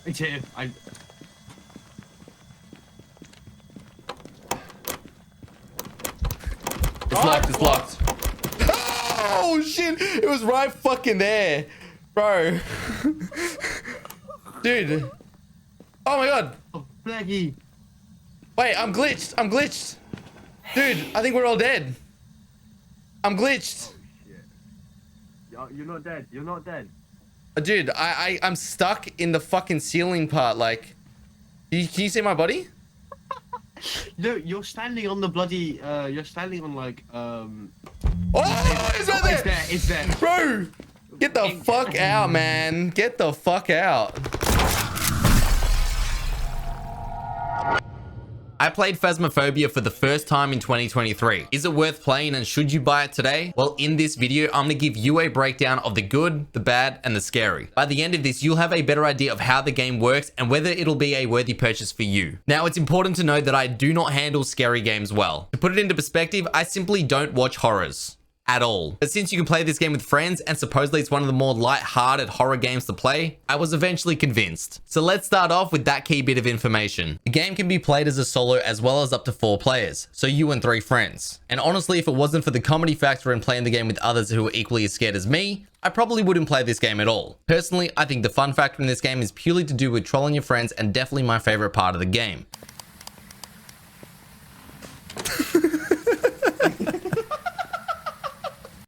It's here. It's locked. It's locked. Oh shit! It was right fucking there, bro. Dude. Oh my god. Oh, Blackie. Wait, I'm glitched. I'm glitched. Dude, I think we're all dead. I'm glitched. Oh, shit. You're not dead. You're not dead. Dude, I'm stuck in the fucking ceiling part. Like, can you see my body? No, you're standing on the bloody. You're standing on like. Oh, it's right there. It's there. It's there. Bro, get the fuck out, man. Get the fuck out. I played Phasmophobia for the first time in 2023. Is it worth playing and should you buy it today? Well, in this video, I'm gonna give you a breakdown of the good, the bad, and the scary. By the end of this, you'll have a better idea of how the game works and whether it'll be a worthy purchase for you. Now, it's important to know that I do not handle scary games well. To put it into perspective, I simply don't watch horrors. At all. But since you can play this game with friends and supposedly it's one of the more light-hearted horror games to play, I was eventually convinced. So let's start off with that key bit of information. The game can be played as a solo as well as up to 4 players, so you and 3 friends. And honestly, if it wasn't for the comedy factor in playing the game with others who are equally as scared as me, I probably wouldn't play this game at all. Personally, I think the fun factor in this game is purely to do with trolling your friends and definitely my favorite part of the game.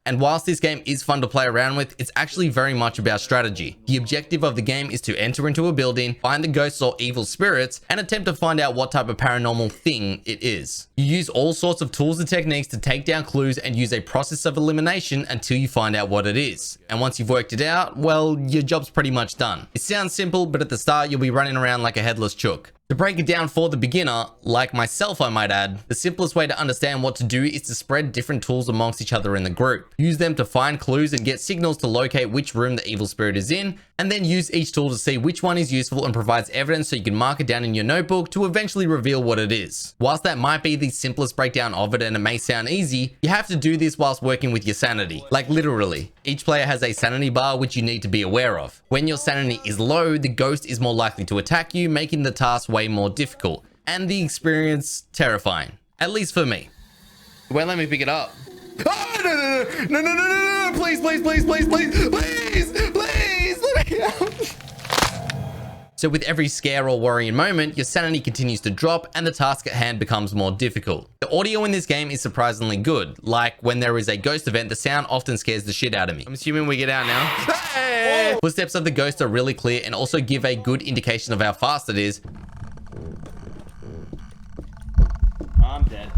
And whilst this game is fun to play around with, it's actually very much about strategy. The objective of the game is to enter into a building, find the ghosts or evil spirits, and attempt to find out what type of paranormal thing it is. You use all sorts of tools and techniques to take down clues and use a process of elimination until you find out what it is. And once you've worked it out, well, your job's pretty much done. It sounds simple, but at the start, you'll be running around like a headless chook. To break it down for the beginner, like myself I might add, the simplest way to understand what to do is to spread different tools amongst each other in the group. Use them to find clues and get signals to locate which room the evil spirit is in, and then use each tool to see which one is useful and provides evidence so you can mark it down in your notebook to eventually reveal what it is. Whilst that might be the simplest breakdown of it and it may sound easy, you have to do this whilst working with your sanity. Like literally. Each player has a sanity bar which you need to be aware of. When your sanity is low, the ghost is more likely to attack you, making the task way more difficult, and the experience terrifying. At least for me. It won't let me pick it up. Oh, no, please, please, please, please, please, please, please, let me out. So with every scare or worrying moment, your sanity continues to drop and the task at hand becomes more difficult. The audio in this game is surprisingly good. Like when there is a ghost event, the sound often scares the shit out of me. I'm assuming we get out now. Hey! Footsteps of the ghost are really clear and also give a good indication of how fast it is. I'm dead.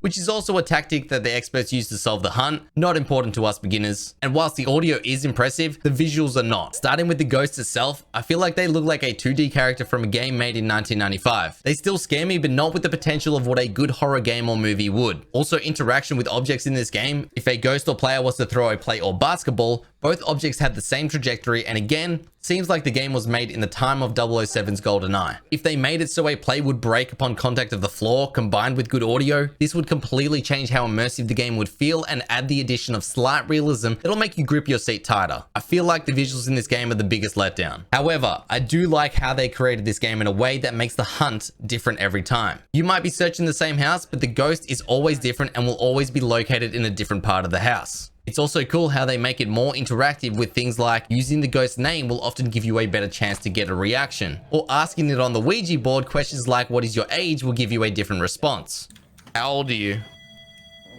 Which is also a tactic that the experts use to solve the hunt, not important to us beginners. And whilst the audio is impressive, the visuals are not. Starting with the ghost itself, I feel like they look like a 2D character from a game made in 1995. They still scare me, but not with the potential of what a good horror game or movie would. Also, interaction with objects in this game, if a ghost or player was to throw a plate or basketball, both objects have the same trajectory, and again, seems like the game was made in the time of 007's GoldenEye. If they made it so a plate would break upon contact of the floor, combined with good audio, this would completely change how immersive the game would feel and add the addition of slight realism that'll make you grip your seat tighter. I feel like the visuals in this game are the biggest letdown. However, I do like how they created this game in a way that makes the hunt different every time. You might be searching the same house, but the ghost is always different and will always be located in a different part of the house. It's also cool how they make it more interactive with things like using the ghost's name will often give you a better chance to get a reaction, or asking it on the Ouija board questions like what is your age will give you a different response. How old are you?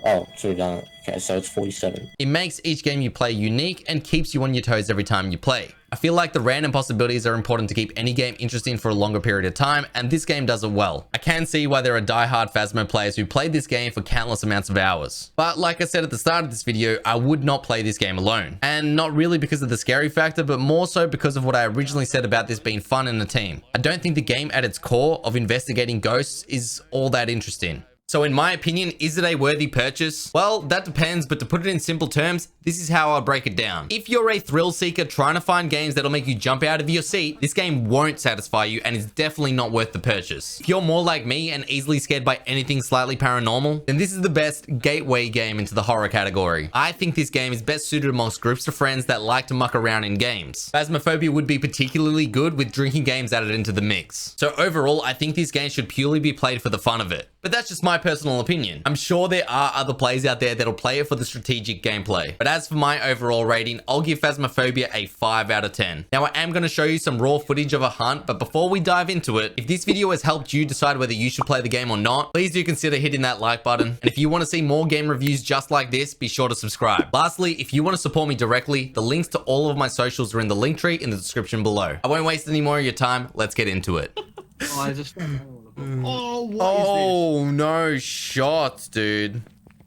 Oh, okay, so it's 47. It makes each game you play unique and keeps you on your toes every time you play. I feel like the random possibilities are important to keep any game interesting for a longer period of time, and this game does it well. I can see why there are die-hard Phasmo players who played this game for countless amounts of hours. But like I said at the start of this video, I would not play this game alone. And not really because of the scary factor, but more so because of what I originally said about this being fun in a team. I don't think the game at its core of investigating ghosts is all that interesting. So in my opinion, is it a worthy purchase? Well, that depends, but to put it in simple terms, this is how I'll break it down. If you're a thrill seeker trying to find games that'll make you jump out of your seat, this game won't satisfy you and is definitely not worth the purchase. If you're more like me and easily scared by anything slightly paranormal, then this is the best gateway game into the horror category. I think this game is best suited amongst groups of friends that like to muck around in games. Phasmophobia would be particularly good with drinking games added into the mix. So overall, I think this game should purely be played for the fun of it. But that's just my personal opinion. I'm sure there are other players out there that'll play it for the strategic gameplay. But as for my overall rating, I'll give Phasmophobia a 5 out of 10. Now I am going to show you some raw footage of a hunt, but before we dive into it, if this video has helped you decide whether you should play the game or not, please do consider hitting that like button. And if you want to see more game reviews just like this, be sure to subscribe. Lastly, if you want to support me directly, the links to all of my socials are in the link tree in the description below. I won't waste any more of your time. Let's get into it. Oh, I just. Oh, what is Oh, no shots, dude.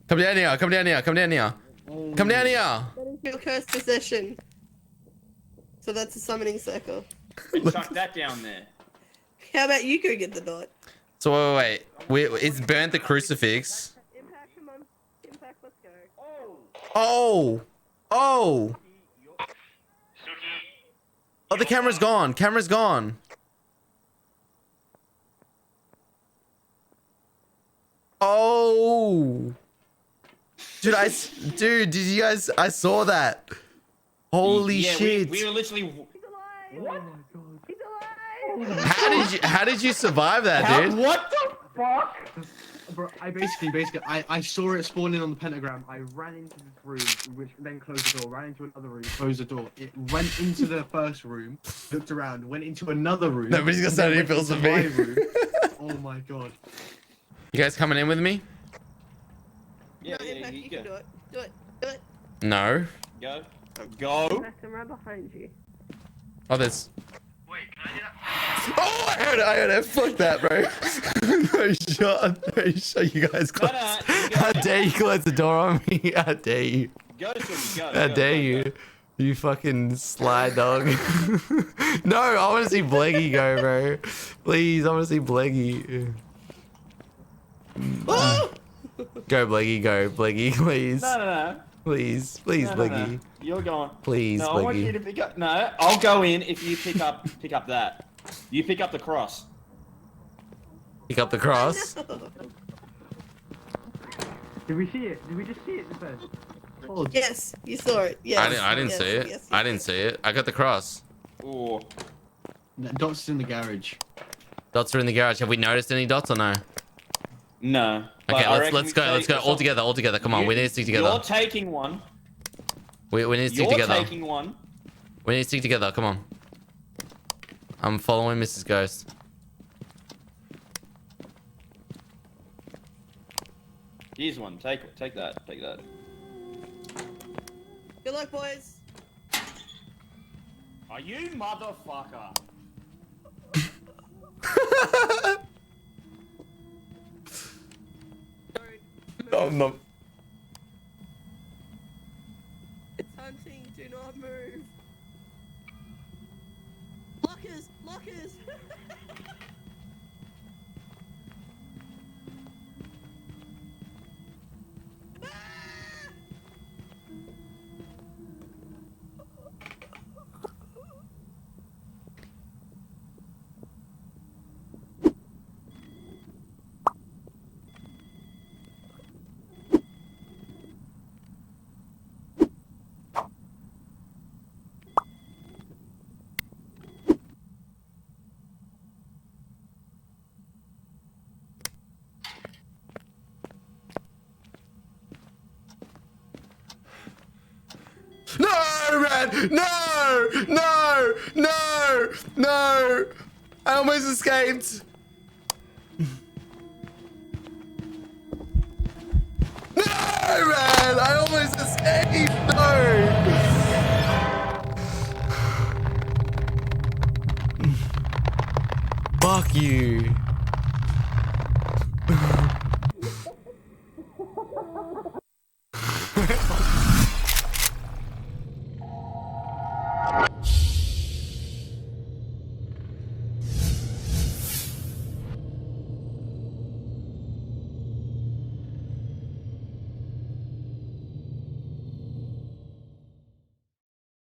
Come down here, come down here, come down here. Come down here. That is your cursed possession. So that's a summoning circle. Chuck that down there. How about you go get the dot? So wait. It's burnt the crucifix. Impact, come on. Impact, let's go. Oh. Oh. Oh, the camera's gone. Camera's gone. Oh. Dude, did you guys, I saw that. Holy Yeah, shit. we were literally. He's alive! He's alive! How did you survive that, dude? What the fuck? Bro, I basically, I saw it spawn in on the pentagram. I ran into this room, which then closed the door. Ran into another room, closed the door. It went into the first room, looked around, went into another room. Nobody's got and then any went pills into with me. my room. Oh my god. You guys coming in with me? Yeah, No, Impact, you can do it. Do it. Do it. No. Go. Go. Impact, I'm right behind you. Oh, there's... Oh, I heard it. Fuck that, bro. No shot. You guys close. no, How dare you close the door on me? How dare you? Go, Suki, go. How go, dare go, you? go. You fucking sly dog. No, I want to see Bleggy go, bro. Please, I want to see Bleggy. Go, Bleggy, go. Bleggy, please. No. Please, No, Bleggy. no. You're going. Please, No, I want you Bleggy. to pick up. No, I'll go in if you pick up that. You pick up the cross. Pick up the cross. Did we see it? Did we just see it first? Oh, Yes, you saw it. Yes. I didn't yes, see it. yes, I didn't see it. I got the cross. Ooh. Dot's in the garage. Dots are in the garage. Have we noticed any dots or no? No. But Okay, I reckon let's go. Let's go all together. Come on, we need to stick together. You're taking one. We need to stick You're together. taking one. We need to stick together. Come on. I'm following Mrs. Ghost. Here's one. Take that. Take that. Good luck, boys. Are you motherfucker? Oh, no. It's hunting. Do not move. Lockers. Lockers. No, man! No! I almost escaped. No, man! I almost escaped.